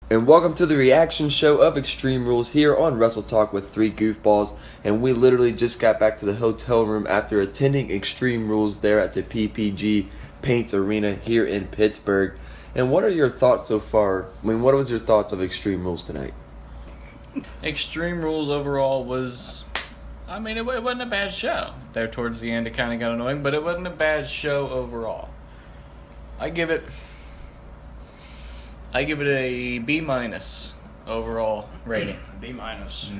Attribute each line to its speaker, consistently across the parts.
Speaker 1: And welcome to the reaction show of Extreme Rules here on Wrestle Talk with three goofballs. And we literally just got back to the hotel room after attending Extreme Rules there at the PPG Paints Arena here in Pittsburgh. And what are your thoughts so far? I mean, what was your thoughts of Extreme Rules tonight?
Speaker 2: Extreme Rules overall was, it wasn't a bad show. There towards the end it kind of got annoying, but it wasn't a bad show overall. I give it a B- overall rating.
Speaker 3: B-.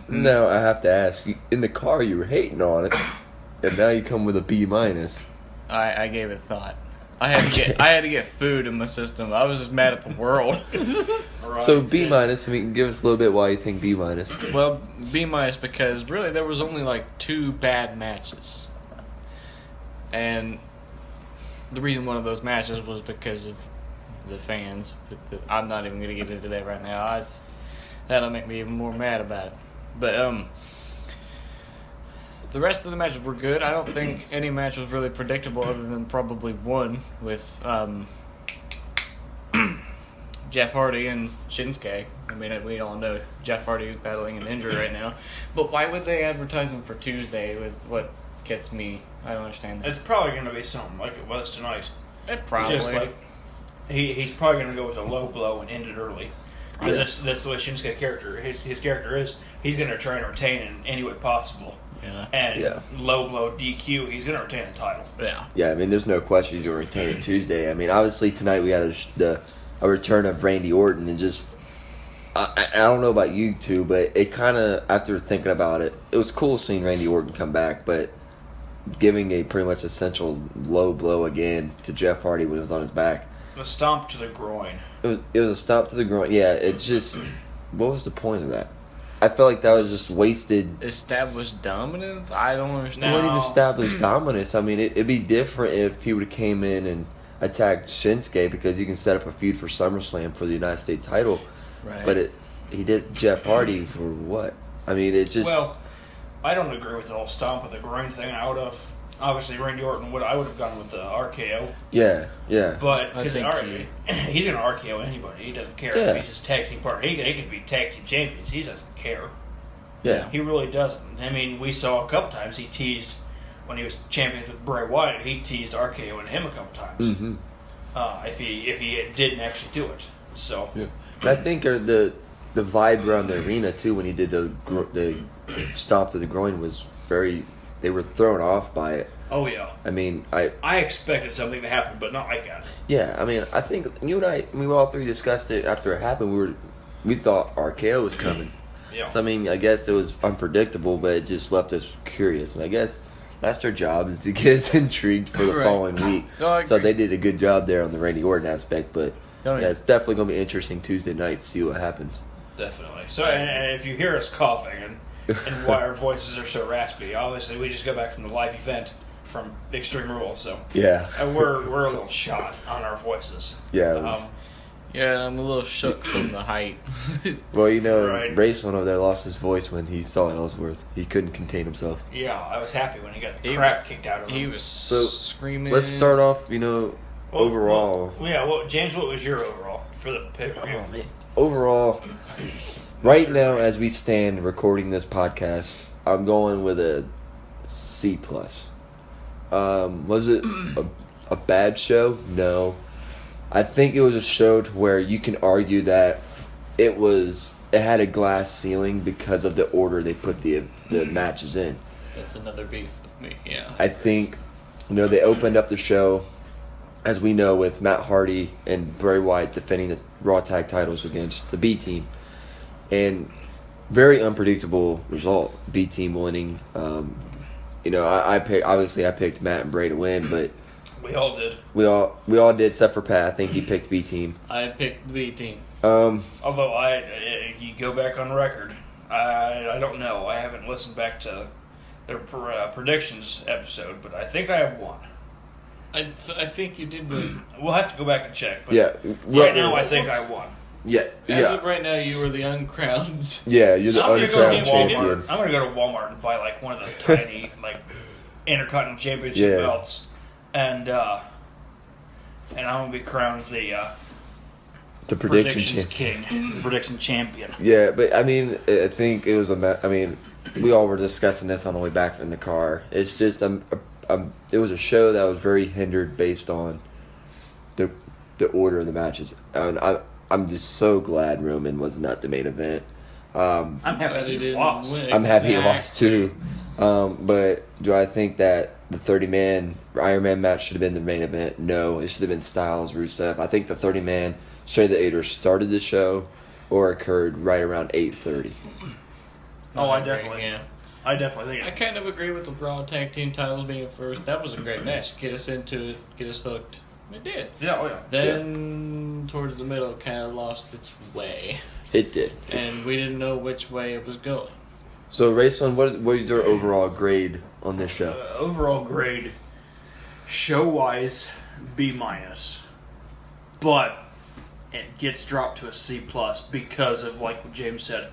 Speaker 1: Now I have to ask you, in the car you were hating on it, and now you come with a B-.
Speaker 2: I gave it thought. I had to get food in my system. I was just mad at the world.
Speaker 3: Right.
Speaker 1: So B-, I mean, give us a little bit why you think B-.
Speaker 2: Well, B- because really there was only like 2 bad matches. And the reason one of those matches was because of the fans. I'm not even going to get into that right now. That'll make me even more mad about it. But the rest of the matches were good. I don't think any match was really predictable other than probably one with Jeff Hardy and Shinsuke. I mean, we all know Jeff Hardy is battling an injury right now. But why would they advertise him for Tuesday with what gets me? I don't understand that.
Speaker 3: It's probably going to be something like it was tonight.
Speaker 2: It probably.
Speaker 3: Just like he's probably going to go with a low blow and end it early. Because that's the way Shinsuke character, his character is. He's going to try and retain in any way possible.
Speaker 2: Yeah.
Speaker 3: And low blow DQ, he's going to retain the title.
Speaker 2: Yeah.
Speaker 1: Yeah, I mean, there's no question he's going to retain it Tuesday. I mean, obviously tonight we had a return of Randy Orton, and just I don't know about you two, but it kind of, after thinking about it, it was cool seeing Randy Orton come back, but giving a pretty much essential low blow again to Jeff Hardy when he was on his back.
Speaker 3: A stomp to the groin.
Speaker 1: It was a stomp to the groin. Yeah, it's just, what was the point of that? I felt like that was just wasted.
Speaker 2: Established dominance? I don't
Speaker 1: It
Speaker 2: understand.
Speaker 1: wasn't even established dominance. I mean, it'd be different if he would have came in and attacked Shinsuke, because you can set up a feud for SummerSlam for the United States title.
Speaker 2: Right.
Speaker 1: But he did Jeff Hardy for what? I mean, it just...
Speaker 3: Well, I don't agree with the whole stomp of the groin thing. I would have, obviously, Randy Orton I would have gone with the RKO.
Speaker 1: Yeah.
Speaker 3: But
Speaker 2: I
Speaker 3: because
Speaker 2: think
Speaker 3: he's going to RKO anybody. He doesn't care
Speaker 1: Yeah.
Speaker 3: if he's his tag team partner. He could be tag team champions. He doesn't care.
Speaker 1: Yeah.
Speaker 3: He really doesn't. I mean, we saw a couple times he teased, when he was champions with Bray Wyatt, he teased RKOing him a couple times.
Speaker 1: Mm-hmm.
Speaker 3: If he didn't actually do it. So.
Speaker 1: Yeah. And I think the vibe around the arena, too, when he did the stomp to the groin was very... They were thrown off by it.
Speaker 3: Oh, yeah.
Speaker 1: I mean,
Speaker 3: I expected something to happen, but not like that.
Speaker 1: Yeah, I mean, I think you and we all three discussed it after it happened. We thought RKO was coming.
Speaker 3: Yeah.
Speaker 1: So, I mean, I guess it was unpredictable, but it just left us curious. And I guess that's their job, is to get us intrigued for the
Speaker 2: Right.
Speaker 1: following week.
Speaker 2: No, I
Speaker 1: So
Speaker 2: agree.
Speaker 1: they did a good job there on the Randy Orton aspect. But,
Speaker 2: Oh,
Speaker 1: yeah, it's definitely going to be interesting Tuesday night to see what happens.
Speaker 3: Definitely. So, and if you hear us coughing and why our voices are so raspy, obviously we just got back from the live event from Extreme Rules, so
Speaker 1: Yeah.
Speaker 3: we're a little shot on our voices.
Speaker 1: Yeah.
Speaker 2: Yeah, I'm a little shook from the height.
Speaker 1: Well, you know,
Speaker 3: Right.
Speaker 1: Rayson over there lost his voice when he saw Ellsworth. He couldn't contain himself.
Speaker 3: Yeah, I was happy when he got the
Speaker 2: He-
Speaker 3: crap kicked out of him.
Speaker 2: He was
Speaker 1: So,
Speaker 2: screaming.
Speaker 1: Let's start off, overall.
Speaker 3: James, what was your overall for the pay-per-view?
Speaker 1: Oh, man. Overall, right now as we stand recording this podcast, I'm going with a C+. Was it a bad show? No. I think it was a show to where you can argue that it had a glass ceiling because of the order they put the matches in.
Speaker 2: That's another beef with me, yeah.
Speaker 1: I think, they opened up the show, as we know, with Matt Hardy and Bray Wyatt defending the Raw Tag titles against the B Team. And very unpredictable result, B Team winning. I picked Matt and Bray to win, but
Speaker 3: We all did.
Speaker 1: we all did except for Pat. I think he picked B Team.
Speaker 2: I picked the B team.
Speaker 3: Although you go back on record, I don't know. I haven't listened back to their predictions episode, but I think I have won.
Speaker 2: I think you did win.
Speaker 3: We'll have to go back and check. But
Speaker 1: Yeah.
Speaker 3: right now, I think I won.
Speaker 1: Yeah.
Speaker 2: As
Speaker 1: Yeah.
Speaker 2: of right now, you were the uncrowned.
Speaker 1: Yeah, you're the
Speaker 3: I'm gonna go to
Speaker 1: uncrowned
Speaker 3: Walmart.
Speaker 1: champion.
Speaker 3: I'm gonna go to Walmart and buy like one of the tiny Intercontinental Championship
Speaker 1: Yeah.
Speaker 3: belts, and I'm gonna be crowned the
Speaker 1: The prediction
Speaker 3: predictions king, the prediction champion.
Speaker 1: Yeah, but I mean, I think it was I mean, we all were discussing this on the way back in the car. It's just it was a show that was very hindered based on the order of the matches, and I'm just so glad Roman was not the main event.
Speaker 3: I'm happy he lost.
Speaker 1: I'm happy he lost too. But do I think that the 30-man Iron Man match should have been the main event? No, it should have been Styles, Rusev. I think the 30-man should have either started the show or occurred right around 8:30.
Speaker 3: Oh, I
Speaker 2: definitely
Speaker 3: think
Speaker 2: I kind of agree with the Raw Tag Team titles being first. That was a great match. Get us into it, get us hooked. It did.
Speaker 3: Yeah, oh yeah.
Speaker 2: Then, towards the middle, it kind of lost its way.
Speaker 1: It did.
Speaker 2: And we didn't know which way it was going.
Speaker 1: So, Rayson, what is your overall grade on this show?
Speaker 3: Overall grade, show-wise, B-. But it gets dropped to a C+ because of, like what James said,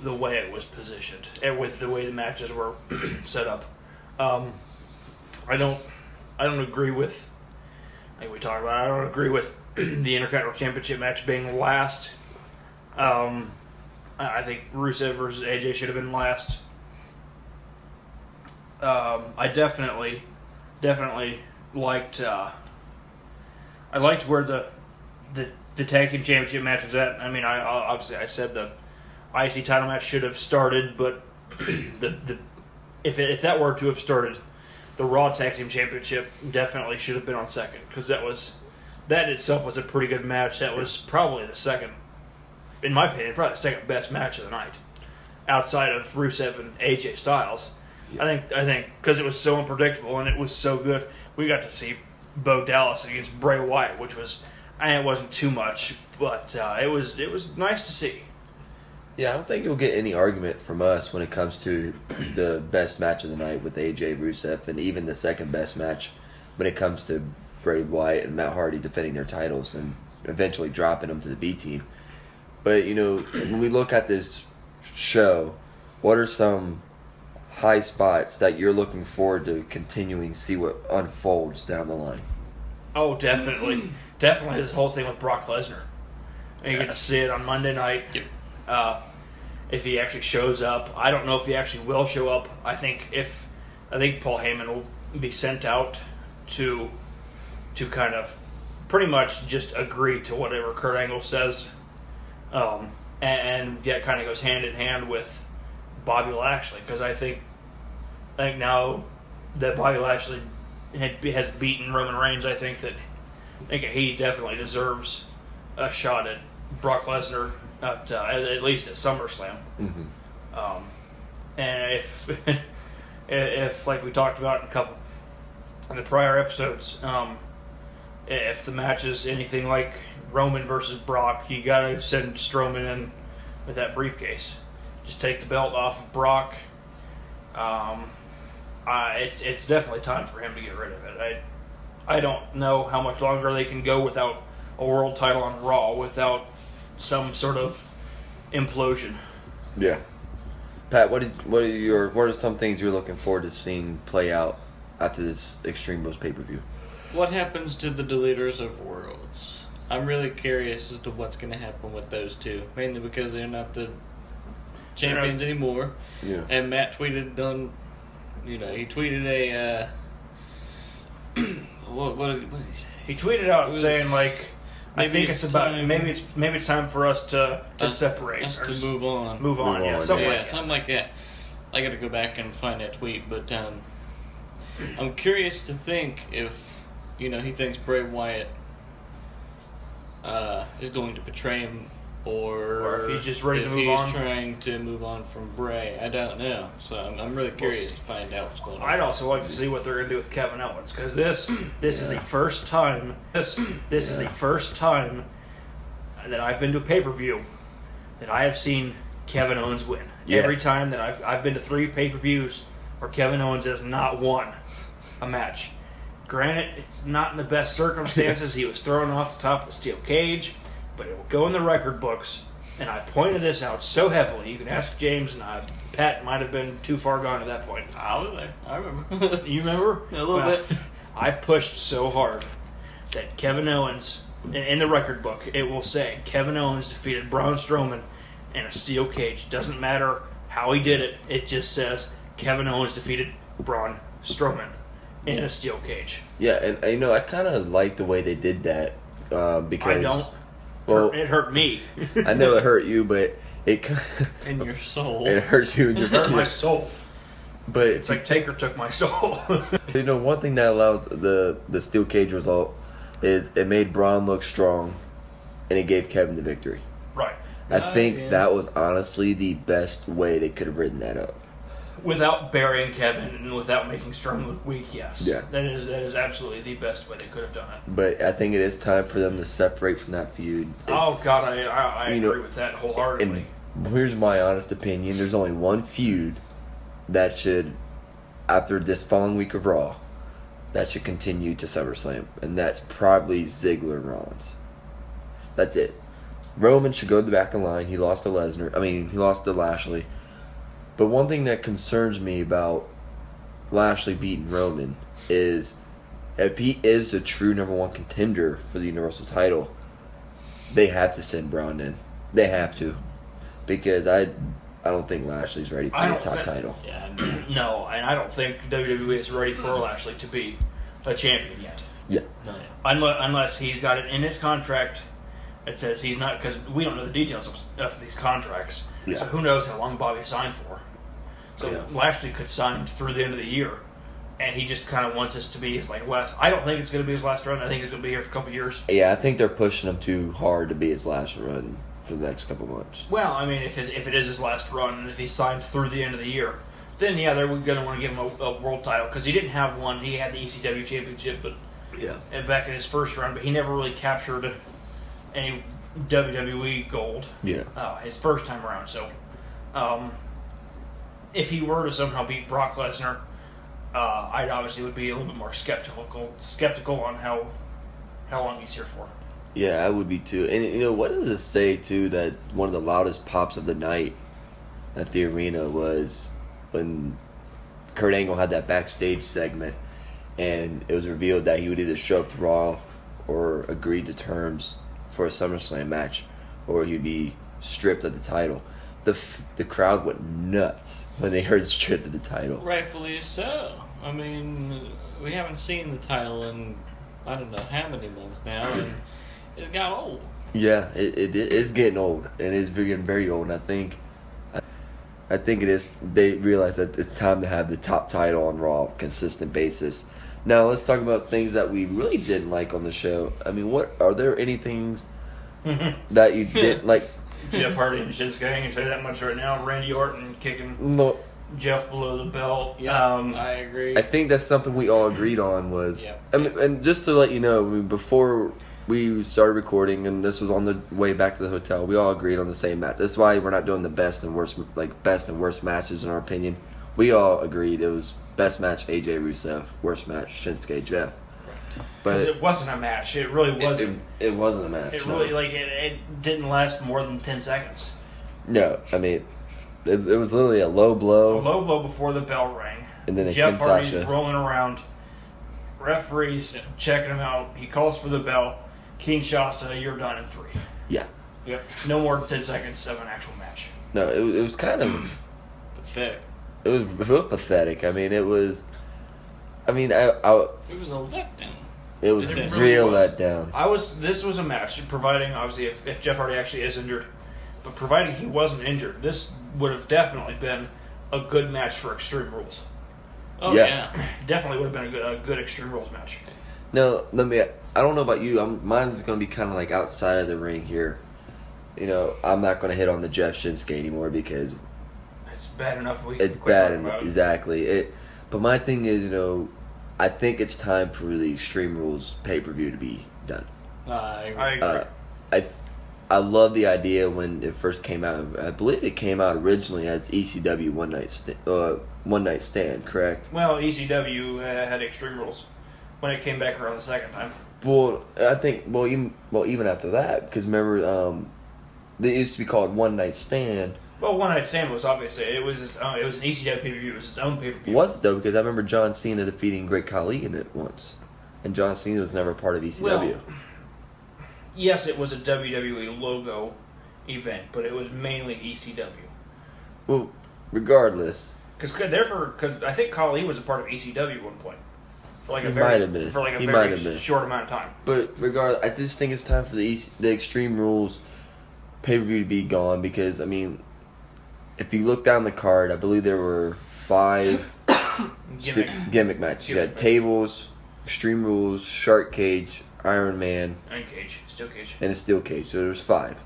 Speaker 3: the way it was positioned and with the way the matches were set up. I don't agree with, like we talked about, I don't agree with the Intercontinental Championship match being last. I think Rusev versus AJ should have been last. I definitely liked. I liked where the tag team championship match was at. I mean, I said the IC title match should have started, but if that were to have started, the Raw tag team championship definitely should have been on second, because that itself was a pretty good match. That was probably the second, in my opinion, probably the second best match of the night, outside of Rusev and AJ Styles. Yeah. I think because it was so unpredictable and it was so good, we got to see Bo Dallas against Bray Wyatt, which was, it wasn't too much, but it was nice to see.
Speaker 1: Yeah, I don't think you'll get any argument from us when it comes to the best match of the night with AJ, Rusev, and even the second best match when it comes to Bray Wyatt and Matt Hardy defending their titles and eventually dropping them to the B team. But, when we look at this show, what are some high spots that you're looking forward to continuing to see what unfolds down the line?
Speaker 3: Oh, definitely. Definitely this whole thing with Brock Lesnar. And you get to see it on Monday night.
Speaker 2: Yep.
Speaker 3: If he actually shows up. I don't know if he actually will show up. I think Paul Heyman will be sent out to kind of pretty much just agree to whatever Kurt Angle says. And that kind of goes hand in hand with Bobby Lashley, because I think now that Bobby Lashley has beaten Roman Reigns, I think he definitely deserves a shot at Brock Lesnar at least at SummerSlam.
Speaker 1: Mm-hmm.
Speaker 3: And if like we talked about in the prior episodes, if the match is anything like Roman versus Brock, you gotta send Strowman in with that briefcase. Just take the belt off of Brock. It's definitely time for him to get rid of it. I don't know how much longer they can go without a world title on Raw, without some sort of implosion.
Speaker 1: Yeah. Pat, what are some things you're looking forward to seeing play out after this Extreme Rules pay-per-view?
Speaker 2: What happens to the Deleters of Worlds? I'm really curious as to what's going to happen with those two, mainly because they're not the champions anymore.
Speaker 1: Yeah.
Speaker 2: And Matt tweeted he tweeted a what did he say?
Speaker 3: He tweeted out saying like, I think it's about maybe it's time for us to separate,
Speaker 2: us to move on,
Speaker 3: something
Speaker 2: like that. I got to go back and find that tweet, but I'm curious to think if he thinks Bray Wyatt is going to betray him, or
Speaker 3: if he's just ready to move on.
Speaker 2: If he's trying to move on from Bray, I don't know. So I'm really curious to find out what's going on.
Speaker 3: I'd also like to see what they're going to do with Kevin Owens, because this is the first time this is the first time that I've been to a pay-per-view that I have seen Kevin Owens win.
Speaker 1: Yeah.
Speaker 3: Every time that I've been to 3 pay-per-views where Kevin Owens has not won a match. Granted, it's not in the best circumstances. He was thrown off the top of the steel cage, but it will go in the record books. And I pointed this out so heavily. You can ask James, and Pat might have been too far gone at that point.
Speaker 2: I was there. I remember.
Speaker 3: You remember?
Speaker 2: A little bit.
Speaker 3: I pushed so hard that Kevin Owens in the record book, it will say Kevin Owens defeated Braun Strowman in a steel cage. Doesn't matter how he did it. It just says Kevin Owens defeated Braun Strowman in a steel cage.
Speaker 1: Yeah, and I kind of like the way they did that because
Speaker 3: I don't.
Speaker 1: Well,
Speaker 3: It hurt me.
Speaker 1: I know it hurt you, but it
Speaker 2: In your soul.
Speaker 1: it hurts you in your
Speaker 3: It hurt my soul.
Speaker 1: But
Speaker 3: It's like Taker took my soul.
Speaker 1: one thing that allowed the steel cage result is it made Braun look strong, and it gave Kevin the victory.
Speaker 3: Right.
Speaker 1: I think
Speaker 2: yeah.
Speaker 1: that was honestly the best way they could have written that up.
Speaker 3: Without burying Kevin and without making Strowman look weak, yes.
Speaker 1: Yeah.
Speaker 3: That is absolutely the best way they could have done it.
Speaker 1: But I think it is time for them to separate from that feud.
Speaker 3: Oh God, I
Speaker 1: you know,
Speaker 3: agree with that wholeheartedly.
Speaker 1: And here's my honest opinion: there's only one feud that should, after this following week of Raw, that should continue to SummerSlam, and that's probably Ziggler and Rollins. That's it. Roman should go to the back of the line. He lost to Lesnar. He lost to Lashley. But one thing that concerns me about Lashley beating Roman is if he is the true number one contender for the Universal title, they have to send Braun in. They have to. Because I don't think Lashley's ready for the top title.
Speaker 2: Yeah,
Speaker 3: No, and I don't think WWE is ready for Lashley to be a champion yet.
Speaker 1: Yeah.
Speaker 2: no.
Speaker 3: Unless he's got it in his contract that says he's not, because we don't know the details of these contracts.
Speaker 1: Yeah.
Speaker 3: So who knows how long Bobby signed for. So
Speaker 1: Yeah.
Speaker 3: Lashley could sign through the end of the year, and he just kind of wants this to be his last. I don't think it's going to be his last run. I think he's going to be here for a couple years.
Speaker 1: Yeah, I think they're pushing him too hard to be his last run for the next couple months.
Speaker 3: Well, if it is his last run, and if he's signed through the end of the year, then yeah, they're going to want to give him a world title because he didn't have one. He had the ECW championship, but
Speaker 1: Yeah.
Speaker 3: back in his first run, but he never really captured any WWE gold.
Speaker 1: Yeah.
Speaker 3: His first time around. So, if he were to somehow beat Brock Lesnar, I obviously would be a little bit more skeptical on how long he's here for.
Speaker 1: Yeah, I would be too. And what does it say too that one of the loudest pops of the night at the arena was when Kurt Angle had that backstage segment, and it was revealed that he would either show up to Raw or agree to terms for a SummerSlam match, or he'd be stripped of the title. The crowd went nuts when they heard stripped of the title.
Speaker 2: Rightfully so. We haven't seen the title in I don't know how many months now, and it got old.
Speaker 1: Yeah, it is getting old, and it's getting very old. And I think it is. They realize that it's time to have the top title on Raw, consistent basis. Now let's talk about things that we really didn't like on the show. What are there any things that you didn't like?
Speaker 3: Jeff Hardy and Shinsuke, I can tell you that much right now. Randy Orton kicking
Speaker 1: No,
Speaker 3: Jeff below the belt.
Speaker 2: Yeah, I agree.
Speaker 1: I think that's something we all agreed on was.
Speaker 2: Yeah.
Speaker 1: And just to let you know, before we started recording, and this was on the way back to the hotel, we all agreed on the same match. That's why we're not doing the best and worst matches in our opinion. We all agreed it was best match AJ Rusev, worst match Shinsuke Jeff.
Speaker 3: Because
Speaker 1: But
Speaker 3: it wasn't a match. It really wasn't.
Speaker 1: it wasn't a match.
Speaker 3: It
Speaker 1: no.
Speaker 3: really it didn't last more than 10 seconds.
Speaker 1: No, it was literally a low blow.
Speaker 3: A low blow before the bell rang.
Speaker 1: And then
Speaker 3: Jeff Hardy's
Speaker 1: Kinshasa.
Speaker 3: rolling around. Referees checking him out. He calls for the bell. Kinshasa, you're done in 3.
Speaker 1: Yeah.
Speaker 3: Yep. No more than 10 seconds of an actual match.
Speaker 1: No, it was kind of.
Speaker 2: Pathetic.
Speaker 1: It was real pathetic. It was.
Speaker 2: It was a letdown.
Speaker 1: It was
Speaker 2: It
Speaker 1: real
Speaker 3: really was.
Speaker 1: letdown.
Speaker 3: This was a match, providing, obviously, if Jeff Hardy actually is injured. But providing he wasn't injured, this would have definitely been a good match for Extreme Rules.
Speaker 2: Oh
Speaker 1: Yeah.
Speaker 2: yeah.
Speaker 3: Definitely would have been a good Extreme Rules match.
Speaker 1: No, I don't know about you. Mine's going to be kind of like outside of the ring here. I'm not going to hit on the Jeff Shinsuke anymore because
Speaker 3: It's bad enough.
Speaker 1: it's bad. Exactly. But my thing is, I think it's time for the Extreme Rules pay-per-view to be done.
Speaker 2: I agree.
Speaker 3: I agree.
Speaker 1: I love the idea when it first came out. I believe it came out originally as ECW One Night Stand, correct?
Speaker 3: Well, ECW had Extreme Rules when it came back around the second time.
Speaker 1: Well, I think even after that, because remember, they used to be called One Night Stand.
Speaker 3: Well, One Night Stand was obviously it was an ECW pay-per-view. It was its own pay-per-view.
Speaker 1: Was it though? Because I remember John Cena defeating Great Khali in it once, and John Cena was never a part of ECW.
Speaker 3: Well, yes, it was a WWE logo event, but it was mainly ECW.
Speaker 1: Well, regardless,
Speaker 3: Because I think Khali was a part of ECW at one point. For like a
Speaker 1: He
Speaker 3: very,
Speaker 1: might have been.
Speaker 3: For like a
Speaker 1: He might
Speaker 3: very
Speaker 1: have been.
Speaker 3: short amount of time.
Speaker 1: but regardless, I just think it's time for the Extreme Rules pay-per-view to be gone because, I mean, if you look down the card, I believe there were 5 gimmick matches. You
Speaker 3: Gimmick
Speaker 1: had
Speaker 3: match.
Speaker 1: tables, Extreme Rules, Shark Cage, Iron Man,
Speaker 3: And cage, steel cage.
Speaker 1: and a steel cage. So there's 5.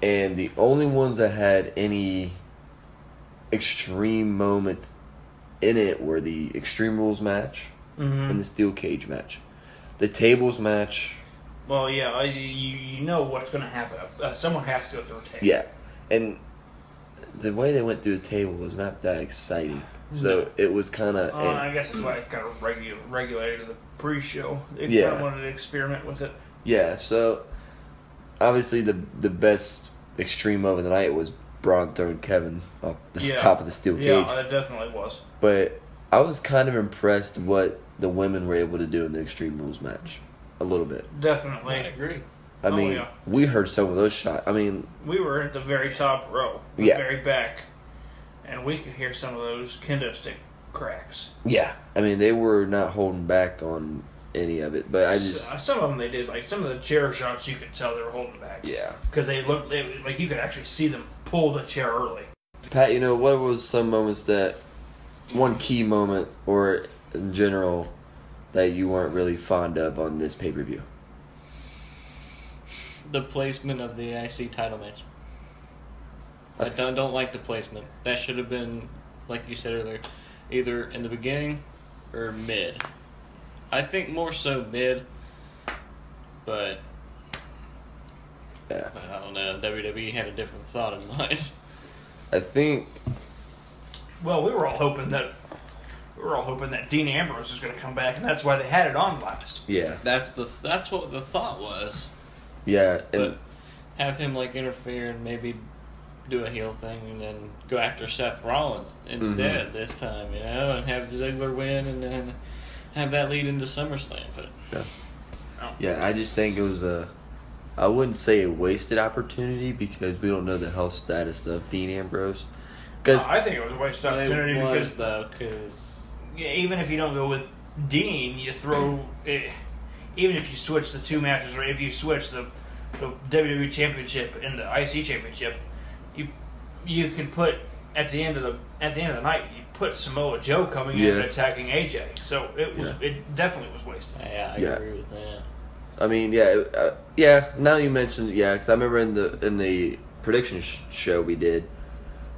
Speaker 1: And the only ones that had any extreme moments in it were the Extreme Rules match
Speaker 3: Mm-hmm.
Speaker 1: and the steel cage match. The tables match,
Speaker 3: Well, yeah, you know what's going to happen. Someone has to go through a table.
Speaker 1: yeah. And the way they went through the table was not that exciting. So it was kind of...
Speaker 3: I guess that's why it got regulated in the pre-show. They kind
Speaker 1: Yeah.
Speaker 3: of wanted to experiment with it.
Speaker 1: Yeah, so obviously the best extreme moment of the night was Braun throwing Kevin off the
Speaker 3: Yeah.
Speaker 1: top of the steel cage.
Speaker 3: Yeah, it definitely was.
Speaker 1: But I was kind of impressed what the women were able to do in the Extreme Rules match. A little bit.
Speaker 3: Definitely.
Speaker 2: I agree.
Speaker 1: I
Speaker 3: Oh,
Speaker 1: mean,
Speaker 3: yeah.
Speaker 1: we heard some of those shots. I mean,
Speaker 3: We were at the very top row, the
Speaker 1: Yeah.
Speaker 3: very back, and we could hear some of those kendo stick cracks.
Speaker 1: yeah. I mean, they were not holding back on any of it. But I just...
Speaker 3: Some of them they did, like some of the chair shots, you could tell they were holding back
Speaker 1: Yeah.
Speaker 3: because like you could actually see them pull the chair early.
Speaker 1: Pat, what was some moments that... One key moment, or in general, that you weren't really fond of on this pay-per-view?
Speaker 2: The placement of the IC title match. I don't like the placement. That should have been, like you said earlier, either in the beginning or mid. I think more so mid, but
Speaker 1: Yeah.
Speaker 2: I don't know. WWE had a different thought in mind.
Speaker 1: I think...
Speaker 3: Well, we were all hoping that Dean Ambrose was going to come back, and that's why they had it on last.
Speaker 1: Yeah.
Speaker 2: That's what the thought was.
Speaker 1: Yeah. And
Speaker 2: But have him like interfere and maybe do a heel thing and then go after Seth Rollins instead this time, and have Ziggler win and then have that lead into SummerSlam. But
Speaker 1: yeah, I just think it was I wouldn't say a wasted opportunity because we don't know the health status of Dean Ambrose. Because
Speaker 3: I think it was a waste of opportunity
Speaker 2: it was
Speaker 3: because
Speaker 2: because
Speaker 3: even if you don't go with Dean, you throw even if you switch the two matches, or if you switch the WWE Championship and the IC Championship, you can put at the end of the night you put Samoa Joe coming in and attacking AJ. So it definitely was wasted.
Speaker 2: I
Speaker 1: Yeah.
Speaker 2: agree with that.
Speaker 1: I mean, now you mentioned, because I remember in the prediction show we did,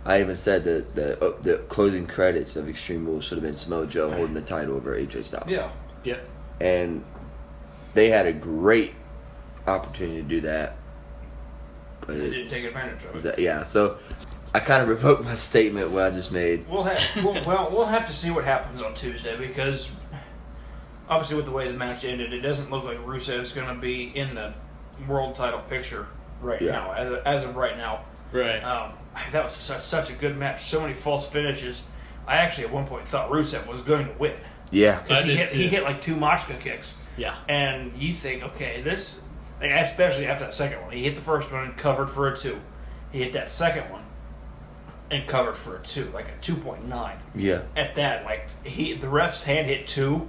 Speaker 1: I even said that the closing credits of Extreme Rules should have been Samoa Joe holding the title over AJ Styles.
Speaker 2: Yep.
Speaker 1: And they had a great opportunity to do that. But
Speaker 3: They didn't take advantage of it.
Speaker 1: yeah, so I kind of revoked my statement what I just made.
Speaker 3: We'll have to see what happens on Tuesday because obviously with the way the match ended, it doesn't look like Rusev's going to be in the world title picture right now. As of right now,
Speaker 2: Right.
Speaker 3: that was such a good match. So many false finishes. I actually at one point thought Rusev was going to win
Speaker 1: Yeah.
Speaker 3: because
Speaker 2: I did too.
Speaker 3: he hit like 2 Machka kicks,
Speaker 2: Yeah.
Speaker 3: and you think, okay, this, especially after that second one, he hit the first one and covered for a 2. He hit that second one and covered for a 2, like a 2.9.
Speaker 1: Yeah.
Speaker 3: At that, the ref's hand hit 2,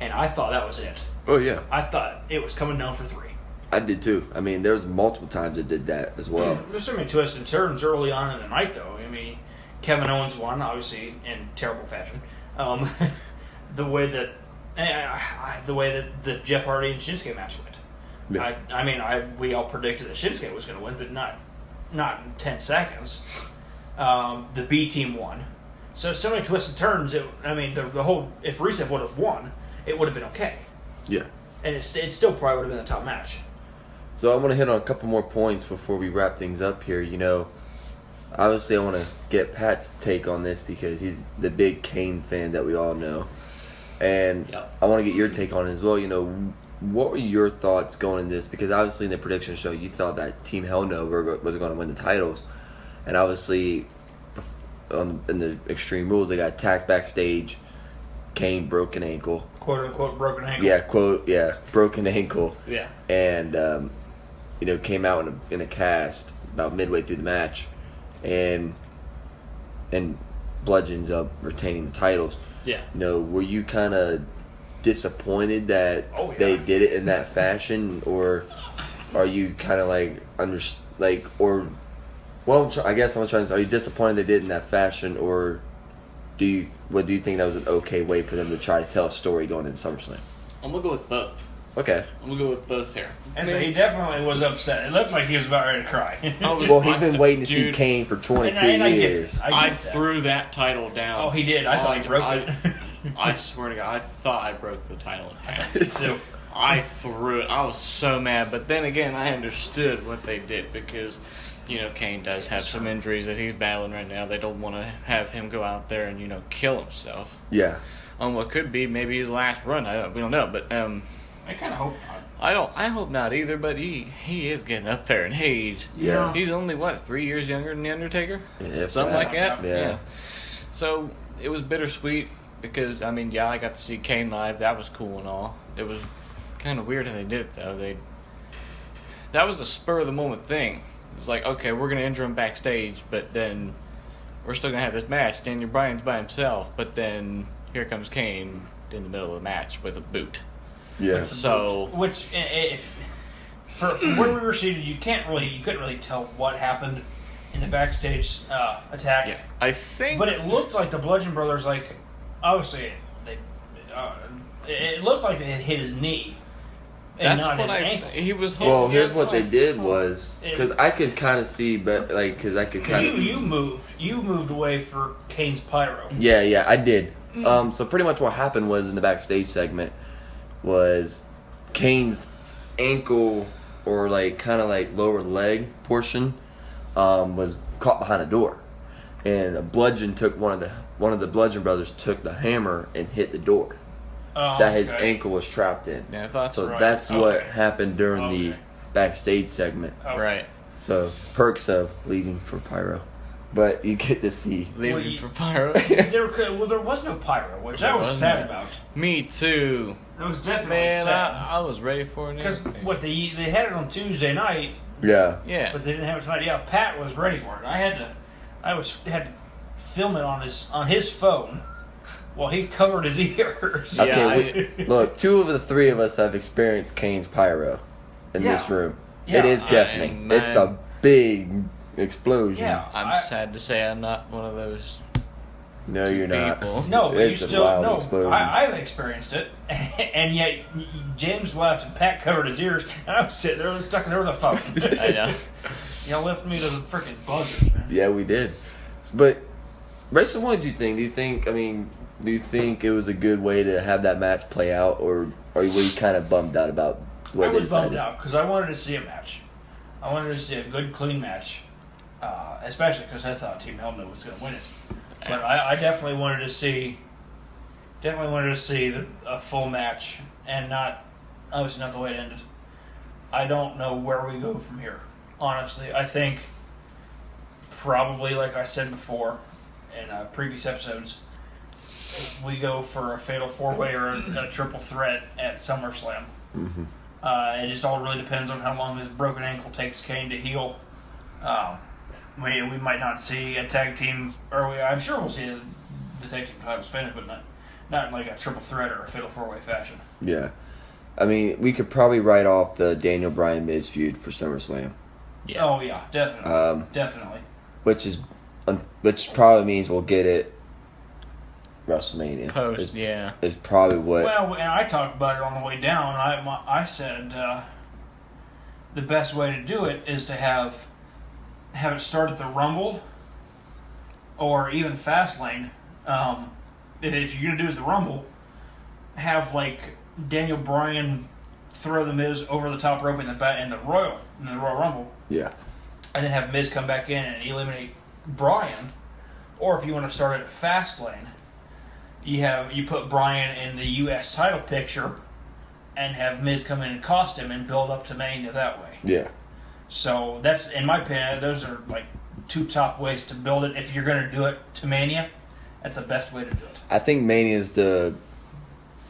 Speaker 3: and I thought that was it.
Speaker 1: Oh, yeah.
Speaker 3: I thought it was coming down for 3.
Speaker 1: I did too. I mean, there was multiple times it did that as well.
Speaker 3: There's so many twists and turns early on in the night, though. I mean, Kevin Owens won, obviously, in terrible fashion. The way that the Jeff Hardy and Shinsuke match went.
Speaker 1: Yeah.
Speaker 3: We all predicted that Shinsuke was going to win, but not in 10 seconds. The B team won. So many twists and turns. The whole, if Rusev would have won, it would have been okay,
Speaker 1: Yeah.
Speaker 3: and it still probably would have been the top match.
Speaker 1: So I want to hit on a couple more points before we wrap things up here. Obviously I want to get Pat's take on this because he's the big Kane fan that we all know. And
Speaker 2: Yep.
Speaker 1: I want to get your take on it as well. What were your thoughts going into this? Because obviously in the prediction show you thought that Team Hell No was going to win the titles. And obviously in the Extreme Rules they got attacked backstage. Kane broke an ankle.
Speaker 3: quote unquote broken ankle.
Speaker 1: broken ankle.
Speaker 2: Yeah.
Speaker 1: And came out in a cast about midway through the match, and Bludgeon's up retaining the titles.
Speaker 3: Yeah.
Speaker 1: Were you kind of disappointed that
Speaker 3: Oh, yeah.
Speaker 1: they did it in that fashion, or are you kind of I guess I'm trying to say, are you disappointed they did it in that fashion, or do you think that was an okay way for them to try to tell a story going into SummerSlam?
Speaker 2: I'm gonna go with both.
Speaker 1: Okay.
Speaker 2: I'm gonna go with both here.
Speaker 3: And so he definitely was upset. It looked like he was about ready to cry.
Speaker 1: Well, he's been waiting to see
Speaker 2: Dude,
Speaker 1: Kane for 22
Speaker 3: and I get
Speaker 1: years.
Speaker 3: this. I
Speaker 2: I
Speaker 3: get that.
Speaker 2: threw that title down.
Speaker 3: Oh, he did. I thought he broke it.
Speaker 2: I swear to God, I thought I broke the title in half.
Speaker 3: So,
Speaker 2: I threw it. I was so mad. But then again, I understood what they did because, Kane does have some injuries that he's battling right now. They don't want to have him go out there and, kill himself
Speaker 1: Yeah.
Speaker 2: on what could be maybe his last run. We don't know. But
Speaker 3: I kind of hope not.
Speaker 2: I hope not either. But he is getting up there in age.
Speaker 1: Yeah.
Speaker 2: He's only, 3 years younger than The Undertaker?
Speaker 1: Yeah,
Speaker 2: Something like that?
Speaker 1: Yeah.
Speaker 2: So, it was bittersweet because, I got to see Kane live. That was cool and all. It was kind of weird how they did it, though. That was a spur-of-the-moment thing. It's like, okay, we're going to injure him backstage, but then we're still going to have this match. Daniel Bryan's by himself, but then here comes Kane in the middle of the match with a boot.
Speaker 1: Yeah.
Speaker 2: So,
Speaker 3: Which, if for where we were seated, you couldn't really tell what happened in the backstage attack.
Speaker 2: yeah, I think...
Speaker 3: But it looked like the Bludgeon Brothers, obviously, it looked like they had hit his knee. And
Speaker 2: That's
Speaker 3: not
Speaker 2: what
Speaker 3: his
Speaker 2: I
Speaker 3: ankle.
Speaker 2: think. He was
Speaker 1: Well,
Speaker 2: holding...
Speaker 1: here's
Speaker 3: that's
Speaker 1: what
Speaker 3: what
Speaker 1: they
Speaker 3: I
Speaker 1: did
Speaker 3: thought.
Speaker 1: was, because I could kind of see, but because I could kind of
Speaker 3: You moved away for Kane's pyro.
Speaker 1: Yeah, I did. So pretty much what happened was in the backstage segment was Kane's ankle or lower leg portion was caught behind a door, and a bludgeon took one of the Bludgeon Brothers took the hammer and hit the door that his ankle was trapped in.
Speaker 2: Yeah, I thought
Speaker 1: So
Speaker 2: so.
Speaker 3: Right.
Speaker 1: that's what
Speaker 3: Okay.
Speaker 1: happened during the
Speaker 3: Okay.
Speaker 1: backstage segment.
Speaker 3: Oh.
Speaker 2: Right.
Speaker 1: So perks of leaving for pyro, but you get to see.
Speaker 2: Leaving for Pyro.
Speaker 3: There was no pyro, which I was
Speaker 2: wasn't
Speaker 3: sad
Speaker 2: there?
Speaker 3: about.
Speaker 2: Me too.
Speaker 3: That was definitely
Speaker 2: Man,
Speaker 3: sad.
Speaker 2: I was ready for it. and
Speaker 3: Because
Speaker 2: everything.
Speaker 3: what they had it on Tuesday night,
Speaker 1: Yeah.
Speaker 2: Yeah.
Speaker 3: but they didn't have it tonight. Yeah, Pat was ready for it. I had to film it on his phone while he covered his ears.
Speaker 2: Yeah,
Speaker 1: Okay, look, 2 of the 3 of us have experienced Kane's pyro in
Speaker 3: Yeah.
Speaker 1: this room.
Speaker 3: Yeah,
Speaker 1: it is deafening. It's a big explosion.
Speaker 3: Yeah.
Speaker 2: I'm sad to say I'm not one of those
Speaker 1: No, you're not.
Speaker 2: people.
Speaker 3: No, but
Speaker 1: It's
Speaker 3: you
Speaker 1: a
Speaker 3: still
Speaker 1: wild
Speaker 3: no.
Speaker 1: explosion.
Speaker 3: I've experienced it, and yet James left and Pat covered his ears, and I was sitting there stuck there with a phone.
Speaker 2: I know.
Speaker 3: Y'all left me to the freaking buzzers, man.
Speaker 1: Yeah, we did. But, Rachel, what did you think? Do you think it was a good way to have that match play out, or were you kind of bummed out about what
Speaker 3: I
Speaker 1: they
Speaker 3: was
Speaker 1: decided?
Speaker 3: bummed out because I wanted to see a match. I wanted to see a good, clean match, especially because I thought Team Helmet was going to win it. But I definitely wanted to see a full match, and obviously not the way it ended. I don't know where we go from here. Honestly, I think probably, like I said before in previous episodes, we go for a fatal 4-way or a triple threat at SummerSlam.
Speaker 1: Mhm.
Speaker 3: It just all really depends on how long this broken ankle takes Kane to heal. We might not see a tag team, I'm sure we'll see the tag team titles finish, but not in like a triple threat or a fatal 4-way fashion.
Speaker 1: Yeah. We could probably write off the Daniel Bryan Miz feud for SummerSlam,
Speaker 2: Yeah.
Speaker 3: Oh yeah, definitely, definitely.
Speaker 1: which probably means we'll get it WrestleMania.
Speaker 2: Post, yeah.
Speaker 1: Is probably what.
Speaker 3: Well, and I talked about it on the way down. I said the best way to do it is to have it start at the Rumble or even Fastlane. If you're gonna do it at the Rumble, have like Daniel Bryan throw the Miz over the top rope in the Royal Rumble,
Speaker 1: Yeah.
Speaker 3: and then have Miz come back in and eliminate Bryan. Or if you want to start it at Fastlane, you put Bryan in the U.S. title picture and have Miz come in and cost him and build up to Mania that way.
Speaker 1: Yeah.
Speaker 3: So that's, in my opinion, those are like 2 top ways to build it. If you're going to do it to Mania, that's the best way to do it.
Speaker 1: I think Mania is the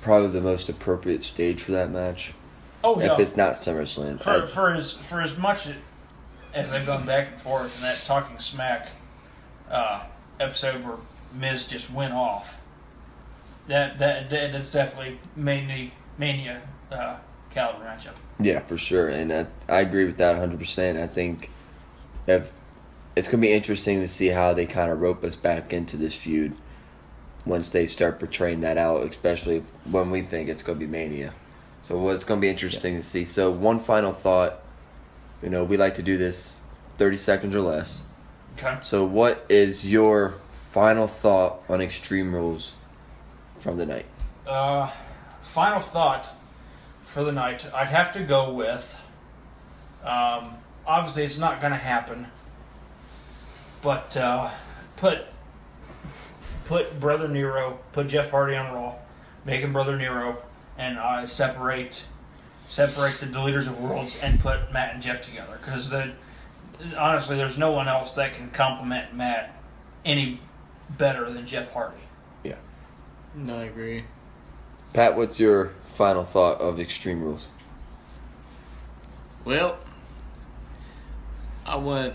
Speaker 1: probably the most appropriate stage for that match.
Speaker 3: Oh yeah.
Speaker 1: If it's not SummerSlam.
Speaker 3: For as much as they've gone back and forth in that Talking Smack episode where Miz just went off, that's definitely Mania caliber matchup.
Speaker 1: Yeah, for sure. And I agree with that 100%. I think if it's going to be interesting to see how they kind of rope us back into this feud once they start portraying that out, especially when we think it's going to be Mania. So it's going to be interesting to see. So one final thought. We like to do this 30 seconds or less.
Speaker 3: Okay.
Speaker 1: So what is your final thought on Extreme Rules from the night?
Speaker 3: Final thought for the night. I'd have to go with, obviously it's not going to happen, but put Brother Nero, put Jeff Hardy on Raw, make him Brother Nero, and separate the Deleters of Worlds and put Matt and Jeff together. Because honestly, there's no one else that can complement Matt any better than Jeff Hardy.
Speaker 1: Yeah.
Speaker 2: No, I agree.
Speaker 1: Pat, what's your final thought of Extreme Rules?
Speaker 2: Well, I want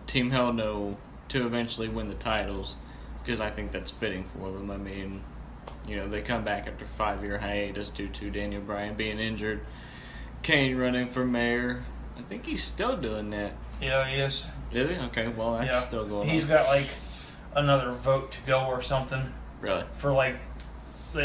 Speaker 2: Team Hell No to eventually win the titles because I think that's fitting for them. I mean, they come back after a 5-year hiatus due to Daniel Bryan being injured. Kane running for mayor. I think he's still doing that.
Speaker 3: Yeah, he is.
Speaker 2: Is he? Okay, well, that's still going on.
Speaker 3: He's got another vote to go or something.
Speaker 2: Really?
Speaker 3: For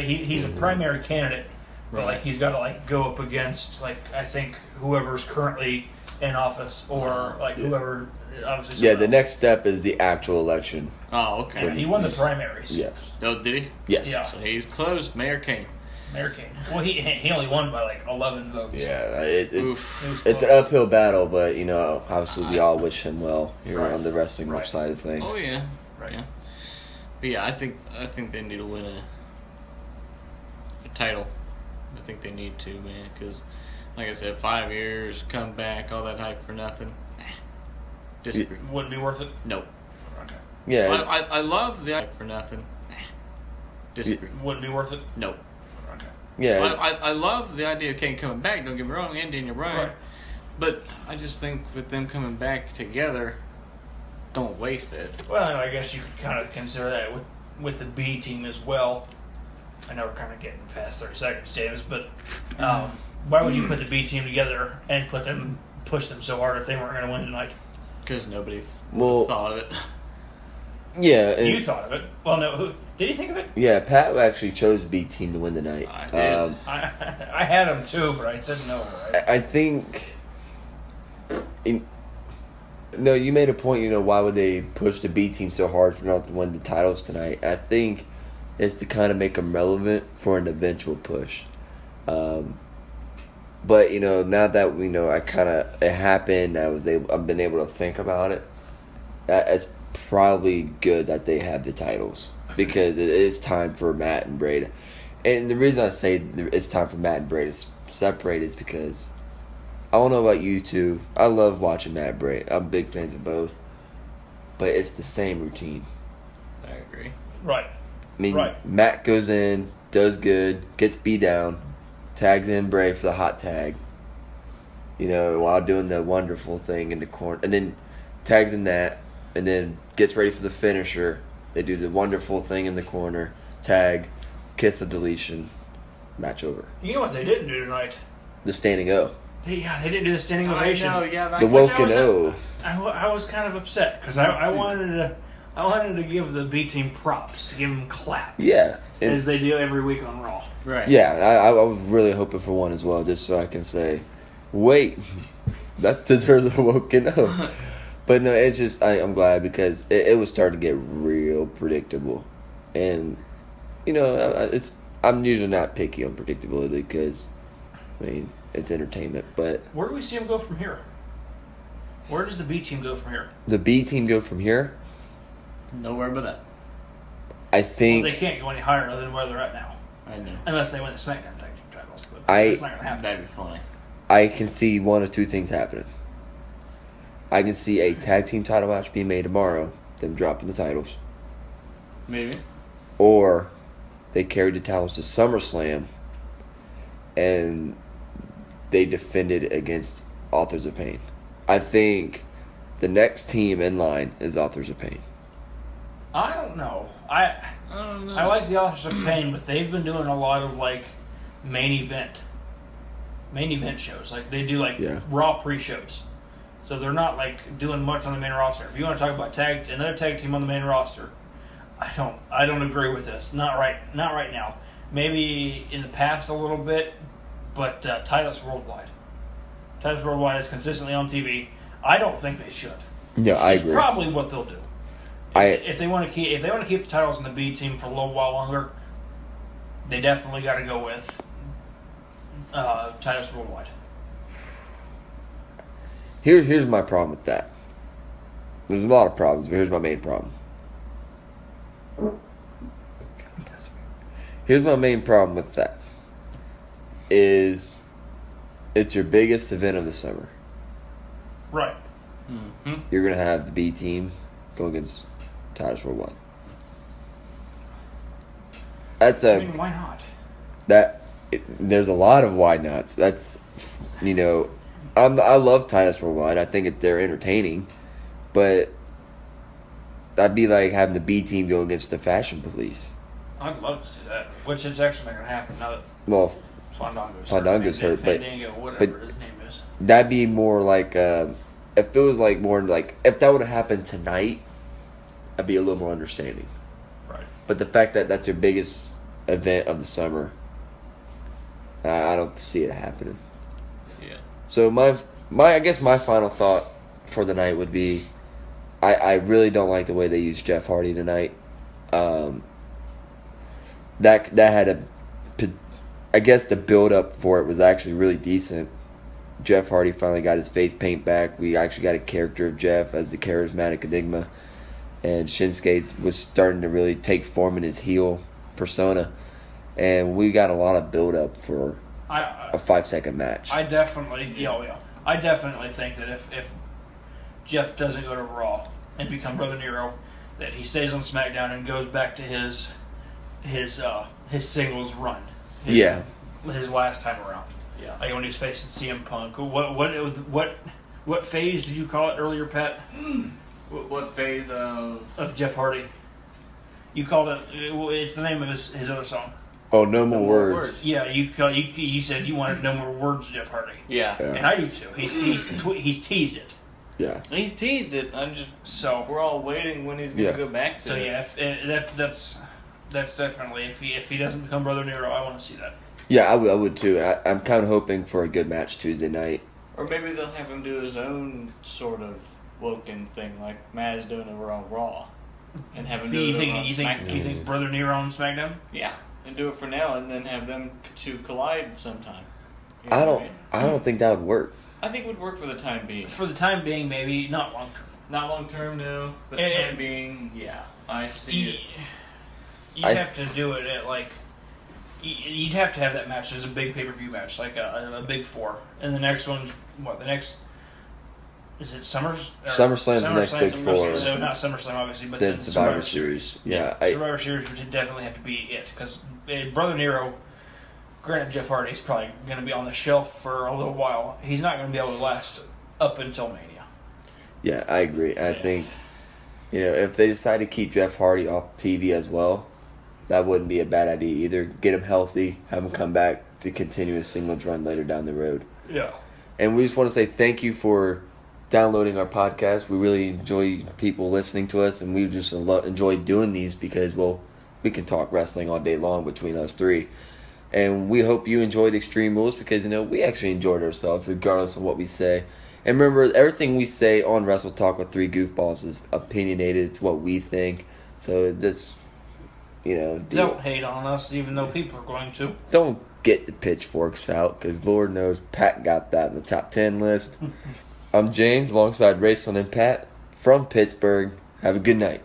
Speaker 3: he's a primary candidate, but
Speaker 2: Right.
Speaker 3: he's got to go up against I think whoever's currently in office or whoever obviously.
Speaker 1: Yeah, the next step is the actual election.
Speaker 2: Oh, okay.
Speaker 3: Yeah, he won the primaries.
Speaker 1: Yes.
Speaker 2: Oh, did he?
Speaker 1: Yes.
Speaker 3: Yeah.
Speaker 2: So he's close. Mayor Kane.
Speaker 3: Mayor Kane. Well, he only won by 11 votes.
Speaker 1: Yeah,
Speaker 2: Oof.
Speaker 1: it's an uphill battle, but obviously we all wish him well here
Speaker 3: Right.
Speaker 1: on the wrestling
Speaker 3: Right.
Speaker 1: side of things.
Speaker 2: Oh yeah.
Speaker 3: Right.
Speaker 2: Yeah. But yeah, I think they need to win a title. I think they need to, man, because like I said, 5 years, come back, all that hype for nothing. Disagree.
Speaker 3: Wouldn't be worth it.
Speaker 2: Nope.
Speaker 3: Okay.
Speaker 1: Yeah,
Speaker 2: I love the hype for nothing. Disagree.
Speaker 3: Wouldn't be worth it.
Speaker 2: Nope.
Speaker 3: Okay.
Speaker 1: yeah.
Speaker 2: I love the idea of Kane coming back. Don't get me wrong, and Daniel Bryan.
Speaker 3: Right.
Speaker 2: But I just think with them coming back together, don't waste it.
Speaker 3: Well, I guess you could kind of consider that with the B team as well. I know we're kind of getting past 30 seconds, James, but why would you put the B team together and push them so hard if they weren't going to win tonight?
Speaker 2: Because nobody
Speaker 1: Well-
Speaker 2: thought of it.
Speaker 1: yeah. And,
Speaker 3: You thought of it. Well, no, who did you think of it?
Speaker 1: yeah, Pat actually chose B team to win the night.
Speaker 2: I did.
Speaker 3: I had them too, but I said no. Right?
Speaker 1: I think. No, you made a point. Why would they push the B team so hard for not to win the titles tonight? I think it's to kind of make them relevant for an eventual push. But now that we know, it happened. I've been able to think about it. It's probably good that they have the titles because it is time for Matt and Bray. And the reason I say it's time for Matt and Bray to separate is because I don't know about you two. I love watching Matt and Bray. I'm big fans of both, but it's the same routine.
Speaker 2: I agree.
Speaker 3: Right.
Speaker 1: I mean,
Speaker 3: Right.
Speaker 1: Matt goes in, does good, gets beat down, tags in Bray for the hot tag. While doing the wonderful thing in the corner, and then tags in that, and then gets ready for the finisher. They do the wonderful thing in the corner, tag, kiss the deletion, match over.
Speaker 3: You know what they didn't do tonight?
Speaker 1: The standing O.
Speaker 3: They didn't do the standing
Speaker 2: I
Speaker 3: ovation.
Speaker 2: know, yeah.
Speaker 1: The
Speaker 3: Which
Speaker 1: Woken O.
Speaker 3: I was kind of upset because I wanted to give the B team props, to give them claps.
Speaker 1: Yeah. And-
Speaker 3: As they do every week on Raw.
Speaker 2: Right.
Speaker 1: Yeah, I was really hoping for one as well, just so I can say, wait, that deserves a Woken O. But no, it's just, I'm glad because it was starting to get real predictable. And, I'm usually not picky on predictability because, it's entertainment. But
Speaker 3: Where do we see them go from here? Where does the B team go from here?
Speaker 1: the B team go from here,
Speaker 2: Nowhere but that.
Speaker 1: I
Speaker 3: Well,
Speaker 1: think,
Speaker 3: they can't go any higher than where they're at now,
Speaker 2: I know.
Speaker 3: unless they win the SmackDown tag team titles. But
Speaker 1: I-
Speaker 3: that's not going to happen.
Speaker 2: That'd be funny.
Speaker 1: I can see one of two things happening. I can see a tag team title match being made tomorrow, them dropping the titles.
Speaker 2: Maybe.
Speaker 1: Or They carried the titles to SummerSlam, and they defended against Authors of Pain. I think the next team in line is Authors of Pain.
Speaker 3: I don't know. I
Speaker 2: don't know.
Speaker 3: I like the Authors of Pain, but they've been doing a lot of like main event shows. Like they do like
Speaker 1: Yeah.
Speaker 3: Raw pre-shows. So they're not like doing much on the main roster. If you want to talk about another tag team on the main roster, I don't agree with this. Not right now. Maybe in the past a little bit, but Titus Worldwide. Titus Worldwide is consistently on TV. I don't think they should.
Speaker 1: Yeah, I
Speaker 3: It's
Speaker 1: agree.
Speaker 3: probably what they'll do.
Speaker 1: I
Speaker 3: If they want to keep the titles on the B team for a little while longer, they definitely got to go with Titus Worldwide.
Speaker 1: here's my problem with that. There's a lot of problems, but here's my main problem. Here's my main problem with that. Is it's your biggest event of the summer.
Speaker 3: Right.
Speaker 2: Mm-hmm.
Speaker 1: You're gonna have the B team go against Titus Worldwide. That's
Speaker 3: I mean, why not?
Speaker 1: there's a lot of why nots. That's I love Titus Worldwide. I think they're entertaining, but that'd be like having the B team go against the Fashion Police.
Speaker 3: I'd love to see that, which is actually not going to happen now that
Speaker 1: Well,
Speaker 3: Fandango's
Speaker 1: hurt, but-
Speaker 3: Fandango, whatever
Speaker 1: but-
Speaker 3: his name is.
Speaker 1: that'd be more like if it was like more like if that would have happened tonight, I'd be a little more understanding.
Speaker 3: Right.
Speaker 1: But the fact that that's your biggest event of the summer, I don't see it happening.
Speaker 2: Yeah.
Speaker 1: So my I guess my final thought for the night would be, I really don't like the way they used Jeff Hardy tonight. That had I guess the build up for it was actually really decent. Jeff Hardy finally got his face paint back. We actually got a character of Jeff as the charismatic Enigma, and Shinsuke was starting to really take form in his heel persona, and we got a lot of build up for a 5-second match.
Speaker 3: I definitely, I definitely think that if Jeff doesn't go to Raw and become Brother Nero, that he stays on SmackDown and goes back to his singles run. His last time around.
Speaker 2: Yeah.
Speaker 3: Like when he was facing CM Punk. What phase did you call it earlier, Pat?
Speaker 2: What phase of?
Speaker 3: Of Jeff Hardy. You called it. It's the name of his other song.
Speaker 1: Oh, no more
Speaker 2: More
Speaker 1: words.
Speaker 2: Words.
Speaker 3: Yeah, you said you wanted no more words, Jeff Hardy,
Speaker 2: Yeah.
Speaker 1: Yeah.
Speaker 3: and I do too. He's teased it.
Speaker 1: Yeah.
Speaker 2: He's teased it.
Speaker 3: So
Speaker 2: We're all waiting when he's gonna
Speaker 1: Yeah.
Speaker 2: go back to
Speaker 3: So
Speaker 2: it.
Speaker 3: yeah, that's definitely if he doesn't become Brother Nero, I want to see that.
Speaker 1: Yeah, I would too. I'm kind of hoping for a good match Tuesday night.
Speaker 2: Or maybe they'll have him do his own sort of Woken thing, like Matt's doing over on Raw, and have him do it over on SmackDown.
Speaker 3: You think Brother Nero on SmackDown?
Speaker 2: Yeah, and do it for now, and then have them to collide sometime. You know
Speaker 1: I
Speaker 2: what
Speaker 1: don't.
Speaker 2: mean?
Speaker 1: I don't think that would work.
Speaker 2: I think it would work for the time being.
Speaker 3: For the time being, maybe not long term.
Speaker 2: Not long term, no. But the time being, yeah, I see it.
Speaker 3: You'd have to do it at like. You'd have to have that match as a big pay-per-view match, like a big four. And the next one's what? The next is it
Speaker 1: SummerSlam's the next big four.
Speaker 3: So not SummerSlam, obviously, but
Speaker 1: Then
Speaker 3: then
Speaker 1: Survivor Series. Yeah.
Speaker 3: Survivor Series would definitely have to be it because Brother Nero. Granted, Jeff Hardy's probably going to be on the shelf for a little while. He's not going to be able to last up until Mania.
Speaker 1: Yeah, I agree. I think, if they decide to keep Jeff Hardy off TV as well, that wouldn't be a bad idea either. Get him healthy, have him come back to continue a singles run later down the road.
Speaker 3: Yeah.
Speaker 1: And we just want to say thank you for downloading our podcast. We really enjoy people listening to us, and we just enjoy doing these because, we can talk wrestling all day long between us three. And we hope you enjoyed Extreme Rules because, we actually enjoyed ourselves regardless of what we say. And remember, everything we say on Wrestle Talk with Three Goofballs is opinionated. It's what we think. So this,
Speaker 3: Don't hate on us, even though people are going to.
Speaker 1: don't get the pitchforks out because Lord knows Pat got that in the top 10 list. I'm James alongside Rayson and Pat from Pittsburgh. Have a good night.